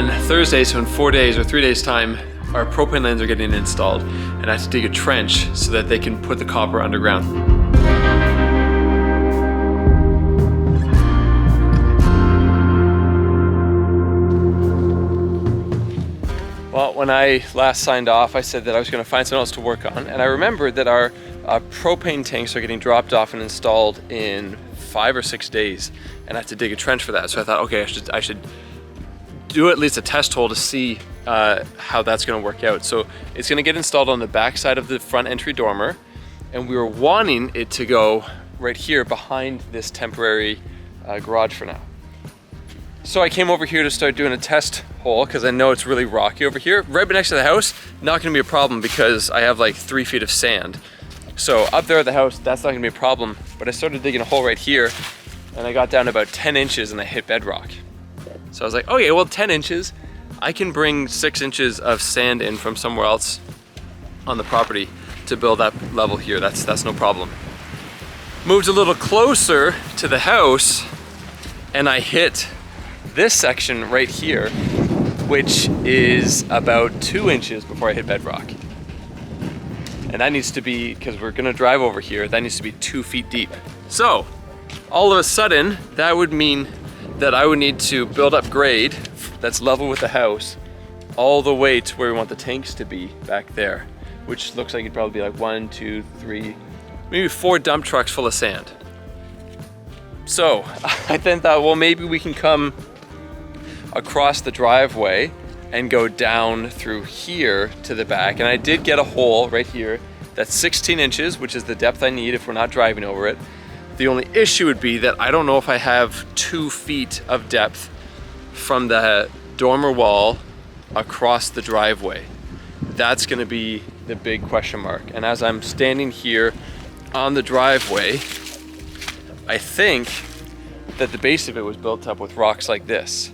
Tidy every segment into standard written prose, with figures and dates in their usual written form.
on Thursday, so in 4 days or 3 days time, our propane lines are getting installed, and I have to dig a trench so that they can put the copper underground. Well, when I last signed off, I said that I was going to find something else to work on, and I remembered that our propane tanks are getting dropped off and installed in 5 or 6 days, and I have to dig a trench for that. So I thought, okay, I should do at least a test hole to see how that's going to work out. So it's going to get installed on the back side of the front entry dormer, and we were wanting it to go right here behind this temporary garage for now. So I came over here to start doing a test hole because I know it's really rocky over here. Right next to the house, not going to be a problem because I have like 3 feet of sand. So up there at the house, that's not going to be a problem. But I started digging a hole right here, and I got down to about 10 inches and I hit bedrock. So I was like, okay, well 10 inches, I can bring 6 inches of sand in from somewhere else on the property to build up level here. That's no problem. Moved a little closer to the house, and I hit this section right here, which is about 2 inches before I hit bedrock. And that needs to be, because we're gonna drive over here, that needs to be 2 feet deep. So, all of a sudden, that would mean that I would need to build up grade that's level with the house all the way to where we want the tanks to be back there, which looks like it'd probably be like 1, 2, 3, maybe 4 dump trucks full of sand. So, I then thought, well, maybe we can come across the driveway and go down through here to the back. And I did get a hole right here that's 16 inches, which is the depth I need if we're not driving over it. The only issue would be that I don't know if I have 2 feet of depth from the dormer wall across the driveway. That's gonna be the big question mark. And as I'm standing here on the driveway, I think that the base of it was built up with rocks like this.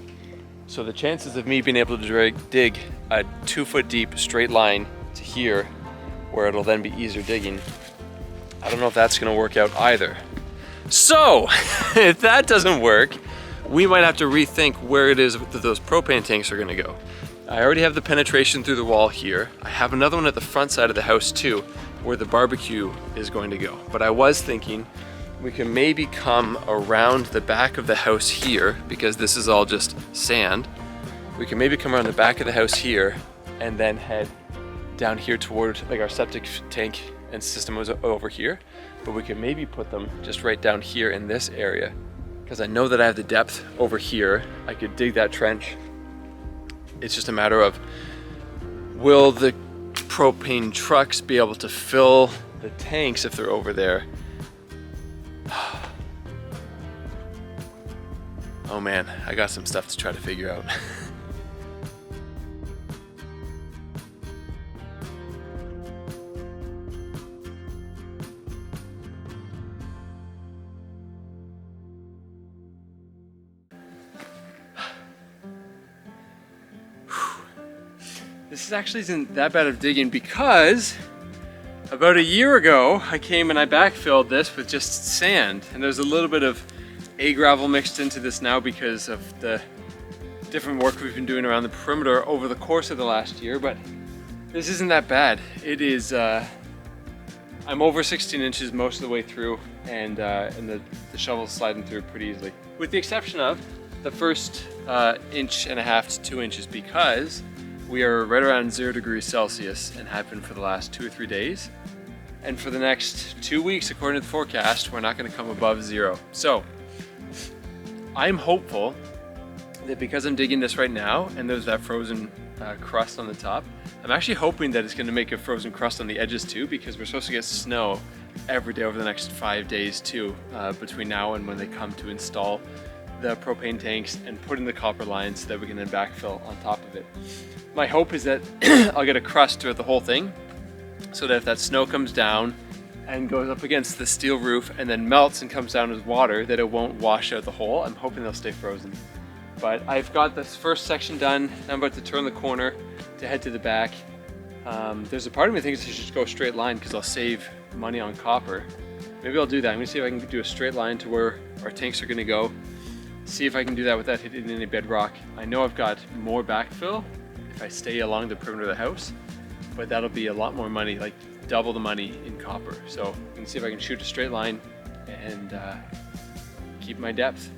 So the chances of me being able to dig a 2 foot deep straight line to here, where it'll then be easier digging, I don't know if that's gonna work out either. So, if that doesn't work, we might have to rethink where it is that those propane tanks are gonna go. I already have the penetration through the wall here. I have another one at the front side of the house too, where the barbecue is going to go. But I was thinking we can maybe come around the back of the house here, because this is all just sand. We can maybe come around the back of the house here and then head down here toward like our septic tank and system was over here. But we can maybe put them just right down here in this area, because I know that I have the depth over here. I could dig that trench. It's just a matter of, will the propane trucks be able to fill the tanks if they're over there? Oh man, I got some stuff to try to figure out. This actually isn't that bad of digging, because about a year ago I came and I backfilled this with just sand, and there's a little bit of gravel mixed into this now because of the different work we've been doing around the perimeter over the course of the last year. But this isn't that bad. It is, I'm over 16 inches most of the way through, and the shovel's sliding through pretty easily, with the exception of the first 1.5 inches to 2 inches, because we are right around 0 degrees Celsius and have been for the last 2 or 3 days. And for the next 2 weeks, according to the forecast, we're not gonna come above 0. So I'm hopeful that because I'm digging this right now and there's that frozen crust on the top, I'm actually hoping that it's gonna make a frozen crust on the edges too, because we're supposed to get snow every day over the next 5 days too, between now and when they come to install the propane tanks and put in the copper lines so that we can then backfill on top of it. My hope is that I'll get a crust throughout the whole thing, so that if that snow comes down and goes up against the steel roof and then melts and comes down as water, that it won't wash out the hole. I'm hoping they'll stay frozen. But I've got this first section done. Now I'm about to turn the corner to head to the back. There's a part of me that thinks I should just go straight line because I'll save money on copper. Maybe I'll do that. I'm gonna see if I can do a straight line to where our tanks are gonna go, see if I can do that without hitting any bedrock. I know I've got more backfill if I stay along the perimeter of the house, but that'll be a lot more money, like double the money in copper. So I'm gonna see if I can shoot a straight line and keep my depth.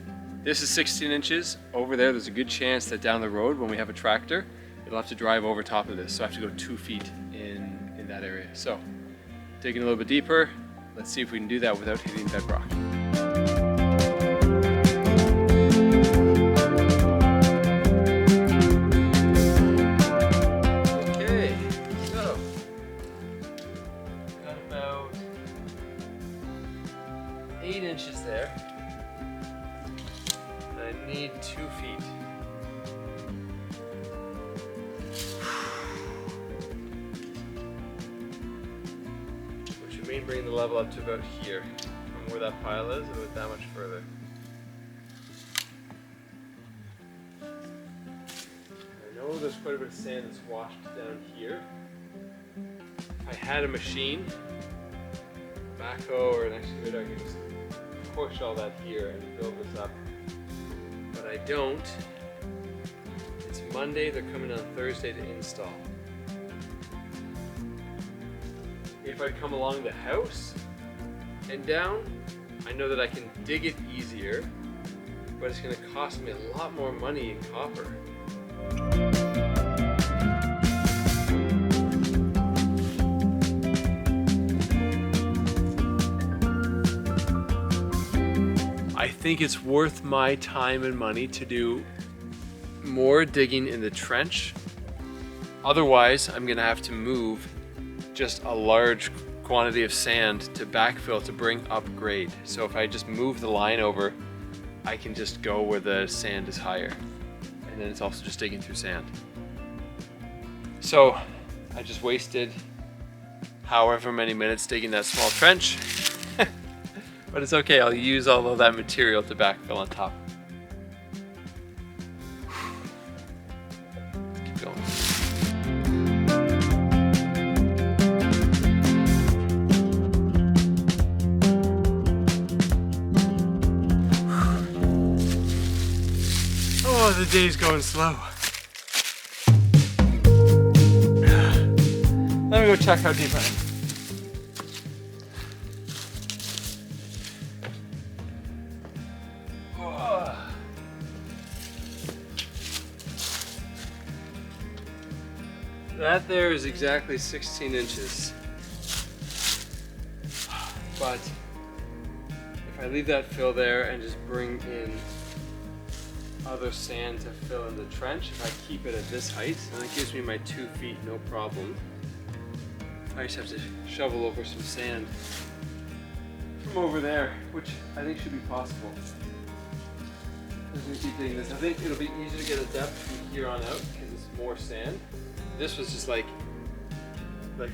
This is 16 inches. Over there's a good chance that down the road when we have a tractor, it'll have to drive over top of this. So I have to go 2 feet in that area. So digging a little bit deeper, let's see if we can do that without hitting bedrock. Okay, so got about 8 inches there. I need 2 feet. Which would mean bringing the level up to about here. From where that pile is, about that much further. I know there's quite a bit of sand that's washed down here. If I had a machine, a backhoe or an excavator, I could just push all that here and build this up. But I don't. It's Monday, they're coming on Thursday to install. If I come along the house and down, I know that I can dig it easier, but it's going to cost me a lot more money in copper. I think it's worth my time and money to do more digging in the trench. Otherwise, I'm gonna have to move just a large quantity of sand to backfill to bring up grade. So if I just move the line over, I can just go where the sand is higher. And then it's also just digging through sand. So I just wasted however many minutes digging that small trench. But it's okay, I'll use all of that material to backfill on top. Keep going. Oh, the day's going slow. Let me go check how deep I am. That there is exactly 16 inches. But if I leave that fill there and just bring in other sand to fill in the trench, if I keep it at this height, then it gives me my 2 feet, no problem. I just have to shovel over some sand from over there, which I think should be possible. I'm gonna keep digging this. I think it'll be easier to get a depth from here on out because it's more sand. This was just like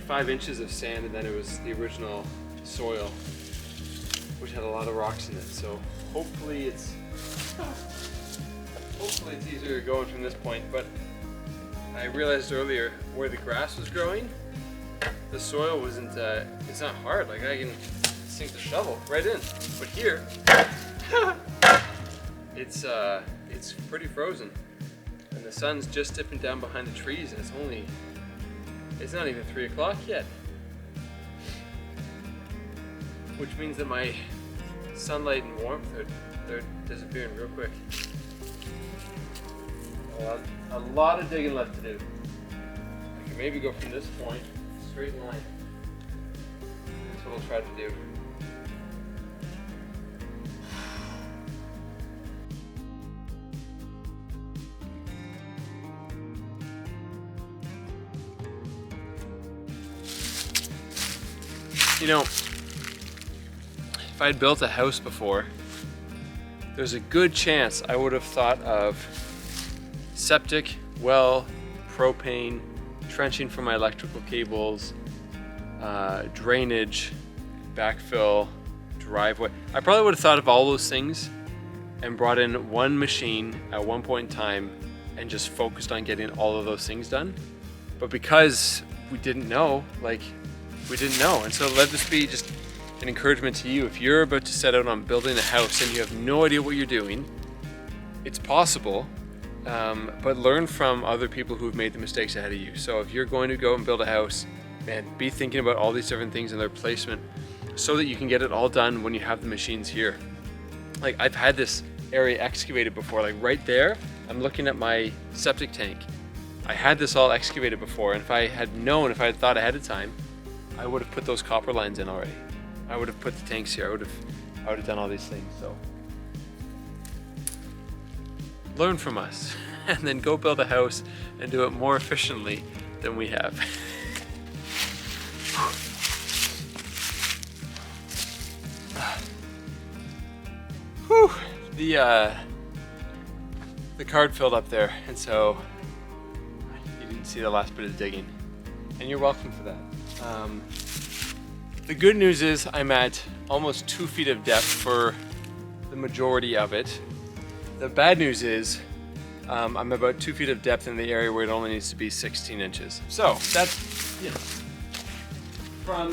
5 inches of sand, and then it was the original soil, which had a lot of rocks in it. So hopefully it's easier going from this point. But I realized earlier where the grass was growing, the soil wasn't. It's not hard. Like I can sink the shovel right in. But here, it's pretty frozen. And the sun's just dipping down behind the trees, and it's not even 3 o'clock yet. Which means that my sunlight and warmth they're disappearing real quick. A lot of digging left to do. I can maybe go from this point, straight in line. That's what I'll try to do. You know, if I'd built a house before, there's a good chance I would have thought of septic, well, propane, trenching for my electrical cables, drainage, backfill, driveway. I probably would have thought of all those things and brought in one machine at one point in time and just focused on getting all of those things done. But because we didn't know, and so let this be just an encouragement to you. If you're about to set out on building a house and you have no idea what you're doing, it's possible, but learn from other people who've made the mistakes ahead of you. So if you're going to go and build a house, man, be thinking about all these different things and their placement so that you can get it all done when you have the machines here. Like, I've had this area excavated before, like right there, I'm looking at my septic tank. I had this all excavated before, and if I had thought ahead of time, I would have put those copper lines in already. I would have put the tanks here. I would have done all these things. So learn from us and then go build a house and do it more efficiently than we have. Whew. The card filled up there, and so you didn't see the last bit of digging, and you're welcome for that. The good news is I'm at almost 2 feet of depth for the majority of it. The bad news is I'm about 2 feet of depth in the area where it only needs to be 16 inches. So that's, you know, from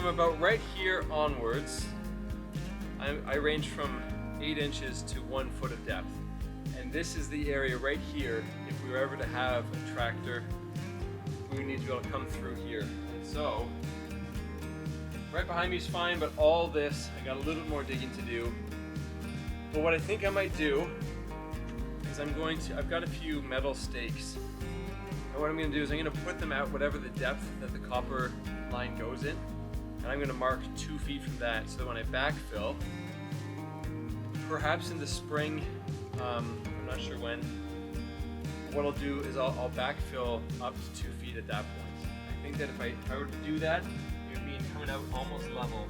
about right here onwards, I range from 8 inches to 1 foot of depth. And this is the area right here, if we were ever to have a tractor, we would need to be able to come through here. And so, right behind me is fine, but all this, I got a little bit more digging to do. But what I think I might do is I've got a few metal stakes. And what I'm gonna do is I'm gonna put them out whatever the depth that the copper line goes in. And I'm gonna mark 2 feet from that, so that when I backfill, perhaps in the spring, I'm not sure when, what I'll do is I'll backfill up to 2 feet at that point. I think that if I were to do that, it would mean coming out almost level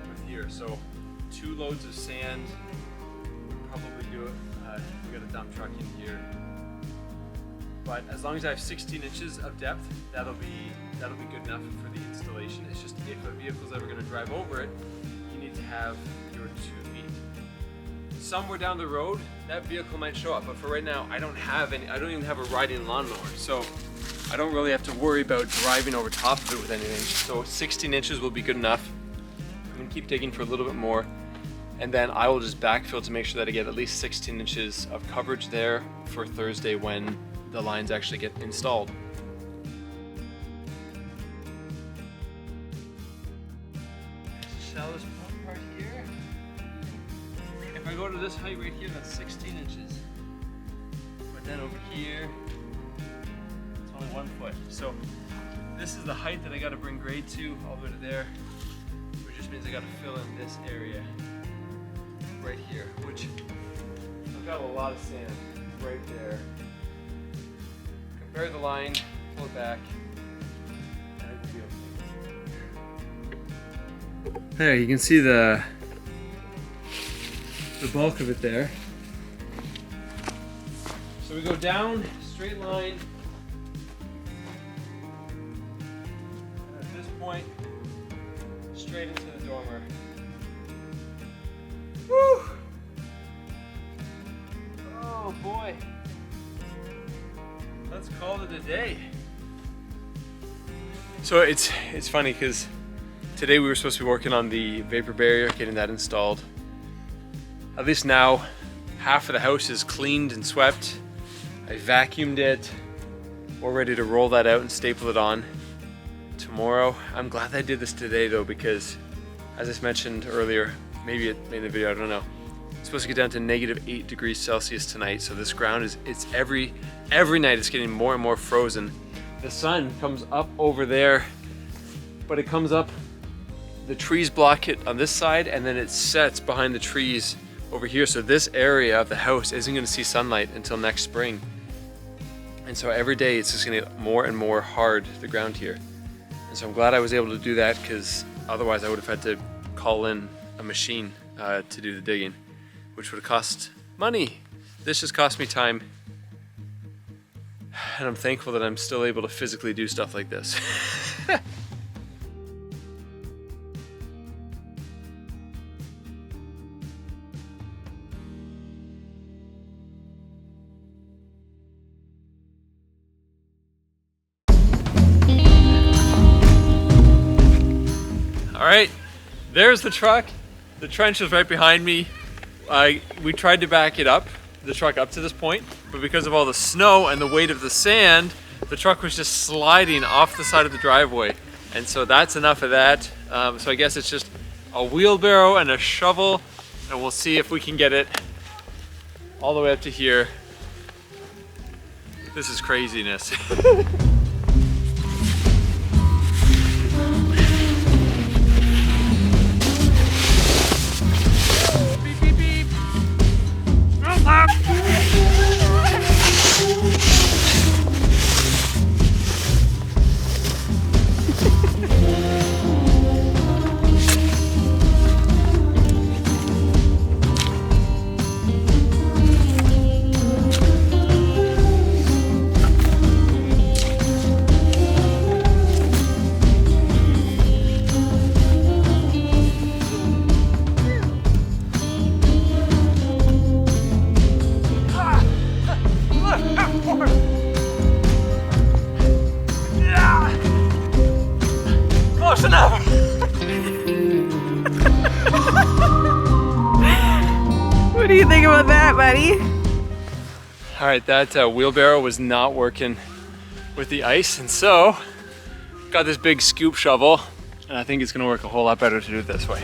with here. So 2 loads of sand would probably do it. We got a dump truck in here. But as long as I have 16 inches of depth, that'll be good enough for the installation. It's just if a vehicle's ever going to drive over it, you need to have your 2 feet. Somewhere down the road, that vehicle might show up, but for right now, I don't even have a riding lawnmower, so I don't really have to worry about driving over top of it with anything. So 16 inches will be good enough. I'm going to keep digging for a little bit more, and then I will just backfill to make sure that I get at least 16 inches of coverage there for Thursday when the lines actually get installed. Shallowest part here. If I go to this height right here, that's 16 inches. But then over here, it's only 1 foot. So this is the height that I got to bring grade to all the way to there, which just means I got to fill in this area right here, which I've got a lot of sand right there. Compare the line, pull it back, and it will be okay. There, you can see the bulk of it there. So we go down, straight line, and at this point, straight into the dormer. Woo! Oh boy. Let's call it a day. So it's funny because today we were supposed to be working on the vapor barrier, getting that installed. At least now, half of the house is cleaned and swept. I vacuumed it. We're ready to roll that out and staple it on tomorrow. I'm glad I did this today though, because as I mentioned earlier, maybe it made the video, I don't know. It's supposed to get down to -8 degrees Celsius tonight, so this ground it's every night it's getting more and more frozen. The sun comes up over there, but it comes up, the trees block it on this side, and then it sets behind the trees over here. So this area of the house isn't going to see sunlight until next spring. And so every day it's just going to get more and more hard, the ground here. And so I'm glad I was able to do that, because otherwise I would have had to call in a machine to do the digging, which would have cost money. This just cost me time. And I'm thankful that I'm still able to physically do stuff like this. All right, there's the truck. The trench is right behind me. We tried to back the truck up to this point, but because of all the snow and the weight of the sand, the truck was just sliding off the side of the driveway. And so that's enough of that. So I guess it's just a wheelbarrow and a shovel, and we'll see if we can get it all the way up to here. This is craziness. Beep, beep, beep. Close enough. What do you think about that, buddy? All right, that wheelbarrow was not working with the ice, and so got this big scoop shovel, and I think it's gonna work a whole lot better to do it this way.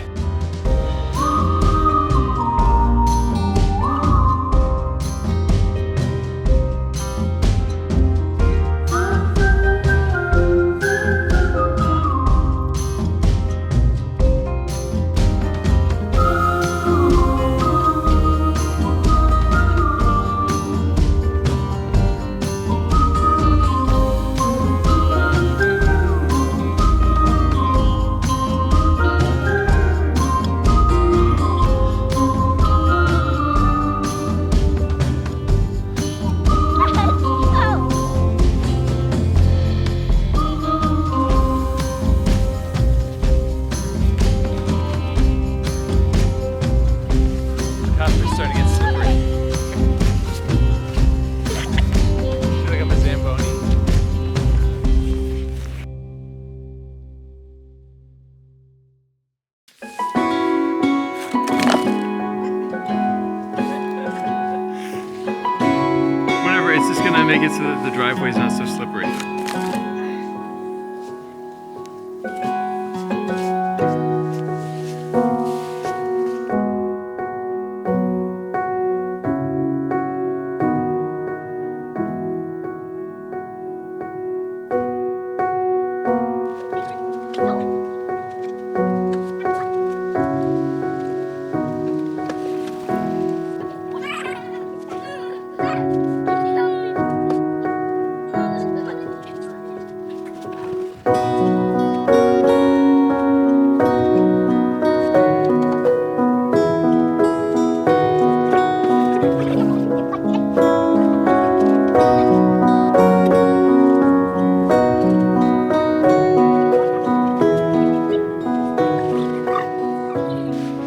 Make it so that the driveway is not so slippery.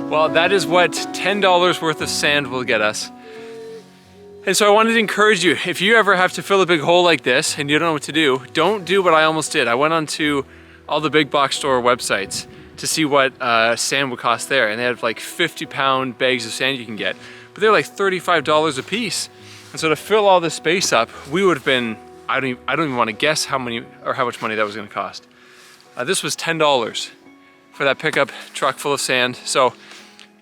Well, that is what $10 worth of sand will get us. And so I wanted to encourage you, if you ever have to fill a big hole like this and you don't know what to do, don't do what I almost did. I went onto all the big box store websites to see what sand would cost there, and they have like 50-pound bags of sand you can get, but they're like $35 a piece. And so to fill all this space up, we would have been, I don't even want to guess how much money that was going to cost. This was $10 for that pickup truck full of sand. So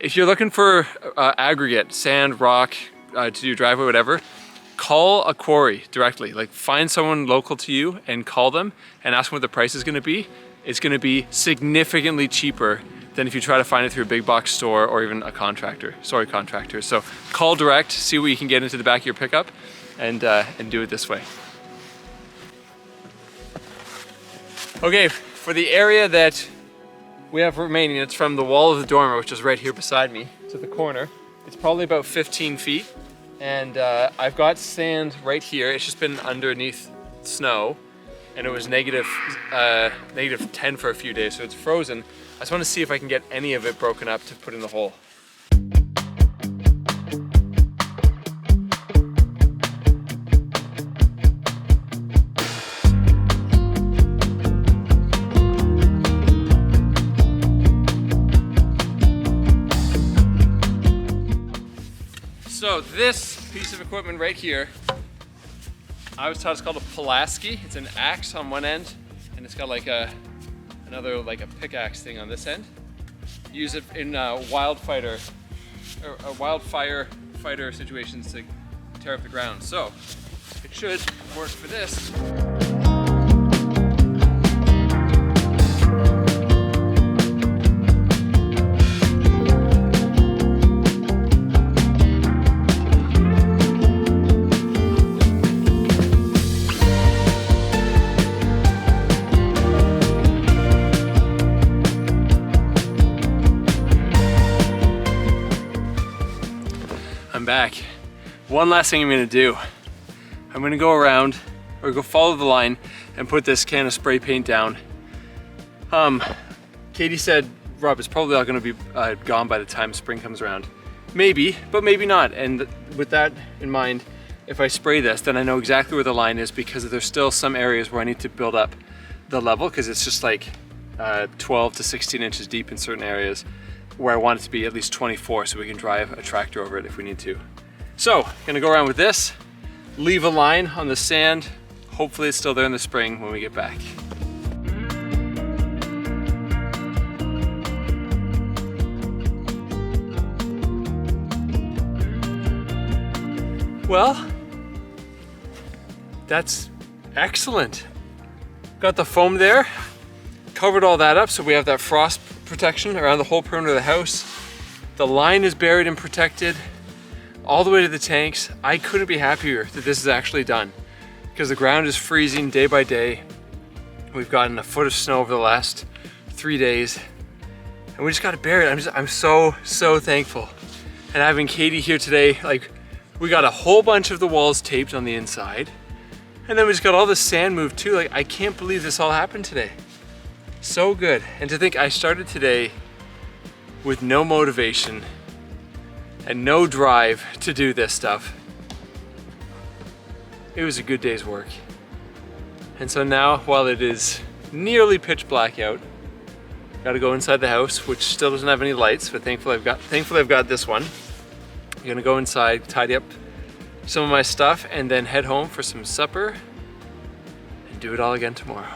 if you're looking for aggregate, sand, rock, to do your driveway, whatever, call a quarry directly. Like, find someone local to you and call them and ask them what the price is gonna be. It's gonna be significantly cheaper than if you try to find it through a big box store or even a contractor. So call direct, see what you can get into the back of your pickup, and do it this way. Okay, for the area that we have remaining, it's from the wall of the dormer, which is right here beside me, to the corner. It's probably about 15 feet. And I've got sand right here. It's just been underneath snow, and it was negative 10 for a few days, so it's frozen. I just want to see if I can get any of it broken up to put in the hole. So this piece of equipment right here, I was taught it's called a Pulaski. It's an axe on one end, and it's got like another like a pickaxe thing on this end. Use it in wildfire fighter situations to tear up the ground. So it should work for this. I'm back. One last thing I'm gonna do. I'm gonna go around or go follow the line and put this can of spray paint down. Katie said, Rob, it's probably all gonna be gone by the time spring comes around. Maybe, but maybe not. And with that in mind, if I spray this, then I know exactly where the line is, because there's still some areas where I need to build up the level, because it's just like 12 to 16 inches deep in certain areas, where I want it to be at least 24 so we can drive a tractor over it if we need to. So, gonna go around with this, leave a line on the sand. Hopefully it's still there in the spring when we get back. Well, that's excellent. Got the foam there, covered all that up so we have that frost protection around the whole perimeter of the house. The line is buried and protected all the way to the tanks. I couldn't be happier that this is actually done, because the ground is freezing day by day. We've gotten a foot of snow over the last 3 days, and we just got to bury it. I'm so thankful. And having Katie here today, like, we got a whole bunch of the walls taped on the inside, and then we just got all the sand moved too. Like, I can't believe this all happened today. So good. And to think I started today with no motivation and no drive to do this stuff. It was a good day's work. And so now, while it is nearly pitch black out, gotta go inside the house, which still doesn't have any lights, but thankfully I've got this one. I'm gonna go inside, tidy up some of my stuff, and then head home for some supper and do it all again tomorrow.